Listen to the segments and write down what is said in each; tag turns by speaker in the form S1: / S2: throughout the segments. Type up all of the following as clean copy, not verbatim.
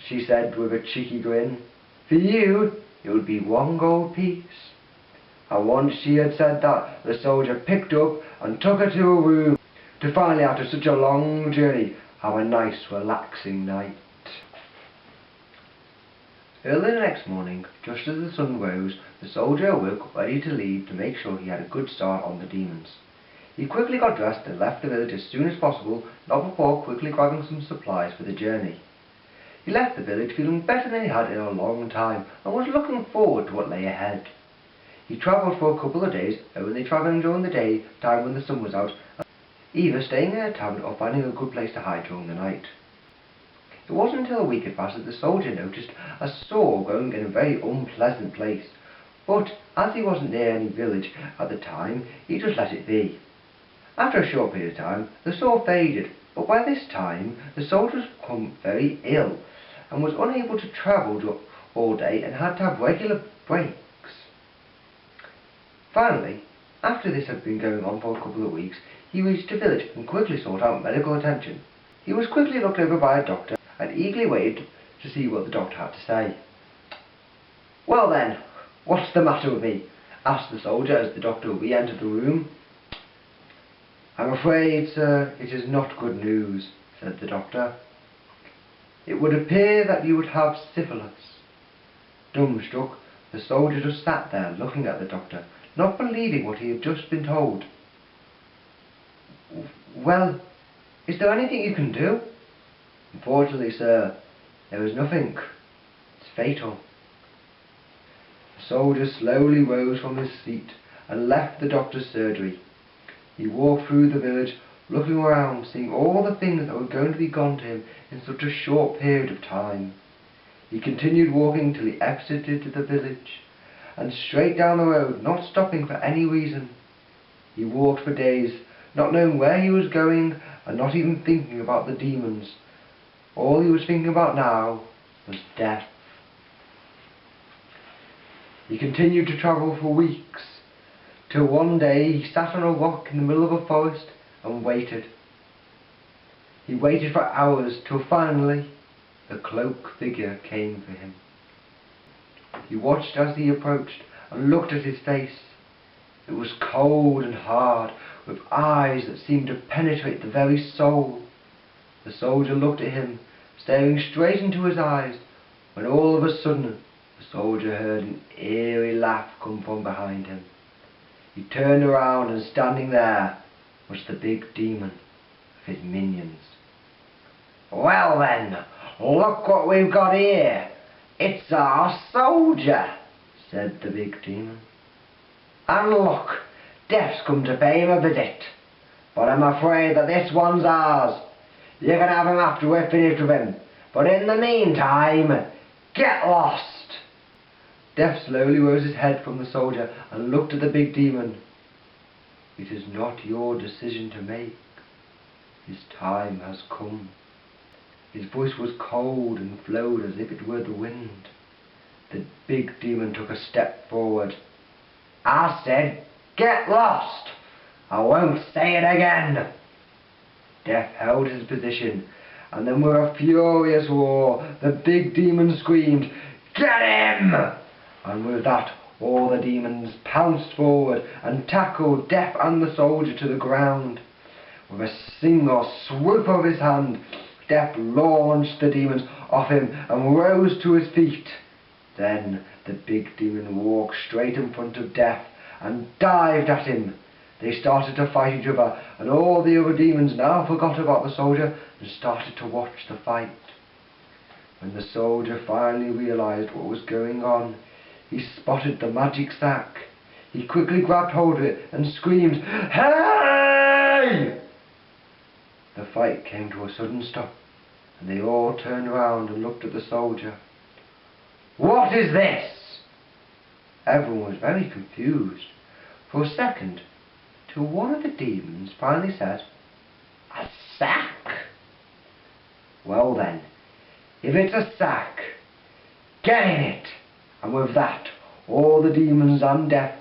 S1: she said with a cheeky grin. For you, it would be 1 gold piece. And once she had said that, the soldier picked up and took her to a room to finally, after such a long journey, have a nice relaxing night. Early the next morning, just as the sun rose, the soldier awoke ready to leave to make sure he had a good start on the demons. He quickly got dressed and left the village as soon as possible, not before quickly grabbing some supplies for the journey. He left the village feeling better than he had in a long time and was looking forward to what lay ahead. He travelled for a couple of days, only travelling during the day time when the sun was out, either staying in a tavern or finding a good place to hide during the night. It wasn't until a week had passed that the soldier noticed a saw growing in a very unpleasant place, but as he wasn't near any village at the time, he just let it be. After a short period of time, the saw faded, but by this time the soldier had become very ill and was unable to travel all day and had to have regular breaks. Finally, after this had been going on for a couple of weeks, he reached a village and quickly sought out medical attention. He was quickly looked over by a doctor and eagerly waited to see what the doctor had to say. "Well then, what's the matter with me?" asked the soldier as the doctor re-entered the room. "I'm afraid, sir, it is not good news," said the doctor. "It would appear that you would have syphilis." Dumbstruck, the soldier just sat there looking at the doctor, not believing what he had just been told. "Well, is there anything you can do?" "Unfortunately, sir, there is nothing. It's fatal." The soldier slowly rose from his seat and left the doctor's surgery. He walked through the village, looking around, seeing all the things that were going to be gone to him in such a short period of time. He continued walking till he exited the village, and straight down the road, not stopping for any reason. He walked for days, not knowing where he was going, and not even thinking about the demons. All he was thinking about now was death. He continued to travel for weeks, till one day he sat on a rock in the middle of a forest and waited. He waited for hours till finally the cloaked figure came for him. He watched as he approached and looked at his face. It was cold and hard, with eyes that seemed to penetrate the very soul. The soldier looked at him, staring straight into his eyes, when all of a sudden the soldier heard an eerie laugh come from behind him. He turned around, and standing there was the big demon with his minions. "Well then, look what we've got here. It's our soldier," said the big demon. "And look, Death's come to pay him a visit. But I'm afraid that this one's ours. You can have him after we're finished with him. But in the meantime, get lost." Death slowly rose his head from the soldier and looked at the big demon. "It is not your decision to make. His time has come." His voice was cold and flowed as if it were the wind. The big demon took a step forward. "I said, get lost! I won't say it again." Death held his position, and then with a furious roar, the big demon screamed, "Get him!" And with that, all the demons pounced forward and tackled Death and the soldier to the ground. With a single swoop of his hand, Death launched the demons off him and rose to his feet. Then the big demon walked straight in front of Death and dived at him. They started to fight each other, and all the other demons now forgot about the soldier and started to watch the fight. When the soldier finally realized what was going on, he spotted the magic sack. He quickly grabbed hold of it and screamed, "Hey!" The fight came to a sudden stop, and they all turned around and looked at the soldier. "What is this?" Everyone was very confused. For a second, till one of the demons finally said, "A sack?" "Well then, if it's a sack, get in it." And with that, all the demons and Death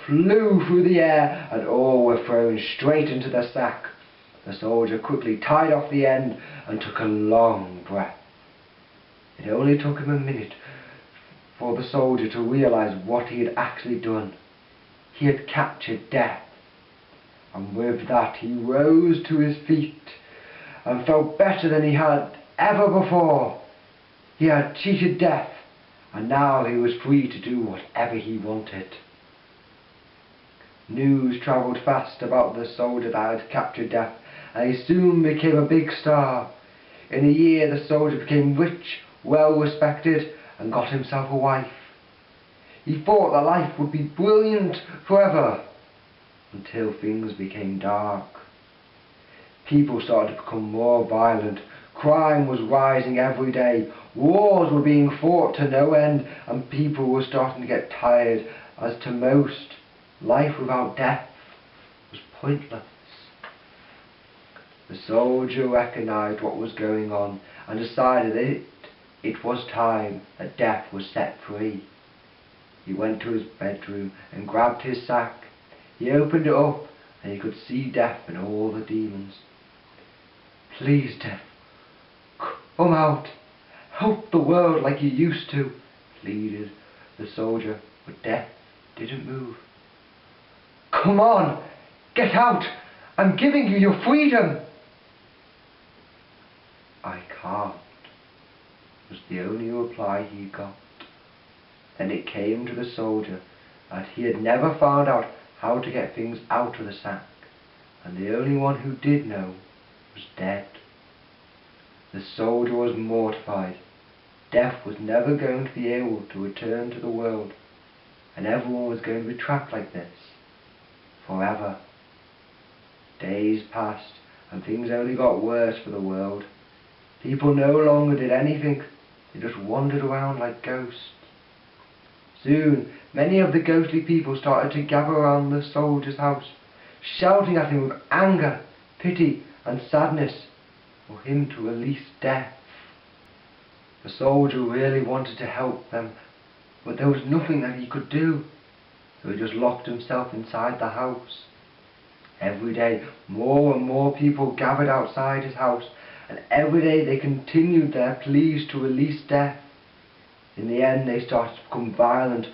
S1: flew through the air, and all were thrown straight into the sack. The soldier quickly tied off the end and took a long breath. It only took him a minute for the soldier to realize what he had actually done. He had captured death. And with that he rose to his feet and felt better than he had ever before. He had cheated death, and now he was free to do whatever he wanted. News travelled fast about the soldier that had captured death, and he soon became a big star. In a year the soldier became rich, well respected, and got himself a wife. He thought that life would be brilliant forever, until things became dark. People started to become more violent. Crime was rising every day. Wars were being fought to no end, and people were starting to get tired, as to most, life without death was pointless. The soldier recognized what was going on and decided that it was time that death was set free. He went to his bedroom and grabbed his sack. He opened it up, and he could see death and all the demons. "Please, death, come out. Help the world like you used to," pleaded the soldier, but death didn't move. "Come on, get out. I'm giving you your freedom." "I can't," was the only reply he got. Then it came to the soldier that he had never found out how to get things out of the sack, and the only one who did know was dead. The soldier was mortified. Death was never going to be able to return to the world, and everyone was going to be trapped like this forever. Days passed, and things only got worse for the world. People no longer did anything. They just wandered around like ghosts. Soon, many of the ghostly people started to gather around the soldier's house, shouting at him with anger, pity, and sadness for him to release death. The soldier really wanted to help them, but there was nothing that he could do, so he just locked himself inside the house. Every day, more and more people gathered outside his house, and every day they continued their pleas to release death. In the end, they started to become violent,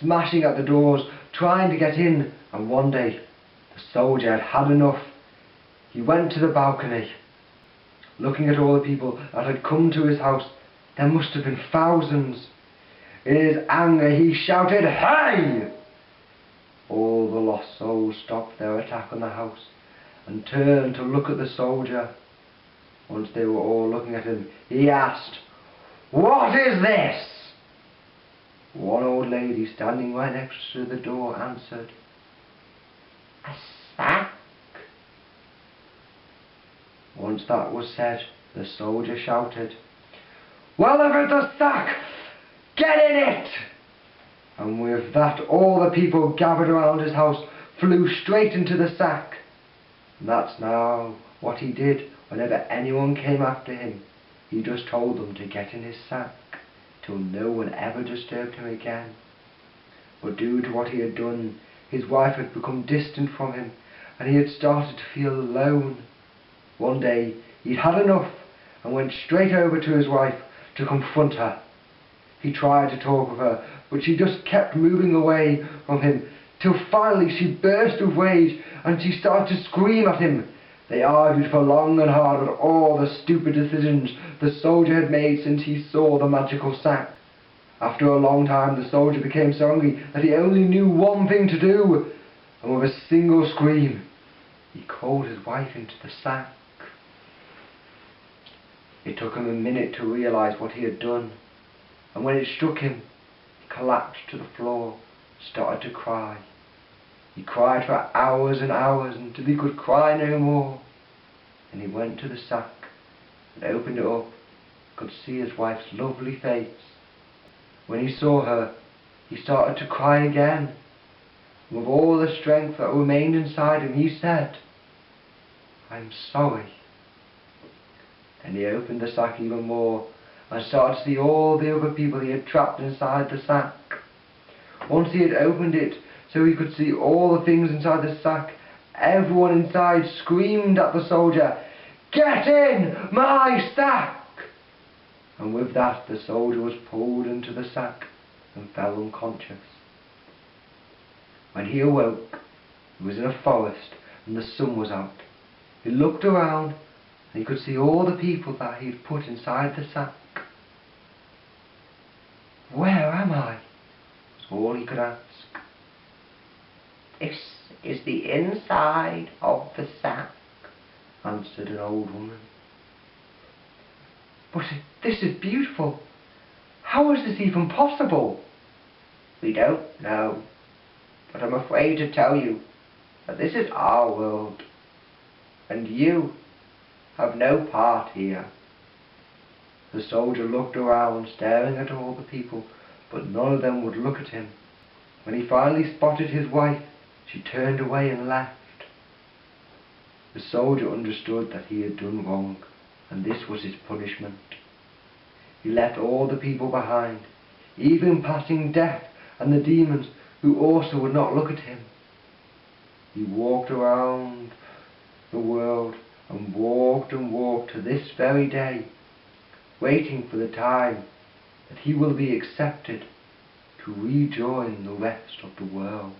S1: smashing at the doors, trying to get in, and one day, the soldier had had enough. He went to the balcony. Looking at all the people that had come to his house, there must have been thousands. In his anger, he shouted, "Hey!" All the lost souls stopped their attack on the house and turned to look at the soldier. Once they were all looking at him, he asked, "What is this?" One old lady standing right next to the door answered, "A sack." Once that was said, the soldier shouted, "Well, if it's a sack, get in it!" And with that, all the people gathered around his house flew straight into the sack. And that's now what he did whenever anyone came after him. He just told them to get in his sack, till no one ever disturbed him again. But due to what he had done, his wife had become distant from him, and he had started to feel alone. One day, he'd had enough, and went straight over to his wife to confront her. He tried to talk with her, but she just kept moving away from him, till finally she burst with rage, and she started to scream at him. They argued for long and hard about all the stupid decisions the soldier had made since he saw the magical sack. After a long time, the soldier became so angry that he only knew one thing to do, and with a single scream, he called his wife into the sack. It took him a minute to realize what he had done, and when it struck him, he collapsed to the floor, started to cry. He cried for hours and hours until he could cry no more. Then he went to the sack and opened it up, could see his wife's lovely face. When he saw her, he started to cry again. And with all the strength that remained inside him, he said, "I'm sorry." Then he opened the sack even more and started to see all the other people he had trapped inside the sack. Once he had opened it so he could see all the things inside the sack, everyone inside screamed at the soldier, "Get in my sack!" and with that the soldier was pulled into the sack and fell unconscious. When he awoke, he was in a forest and the sun was out. He looked around and he could see all the people that he had put inside the sack. "Where am I?" was all he could ask.
S2: "This is the inside of the sack,"
S1: answered an old woman. "But this is beautiful. How is this even possible?"
S2: "We don't know, but I'm afraid to tell you that this is our world, and you have no part here."
S1: The soldier looked around, staring at all the people, but none of them would look at him. When he finally spotted his wife, she turned away and left. The soldier understood that he had done wrong, and this was his punishment. He left all the people behind, even passing death and the demons, who also would not look at him. He walked around the world and walked to this very day, waiting for the time that he will be accepted to rejoin the rest of the world.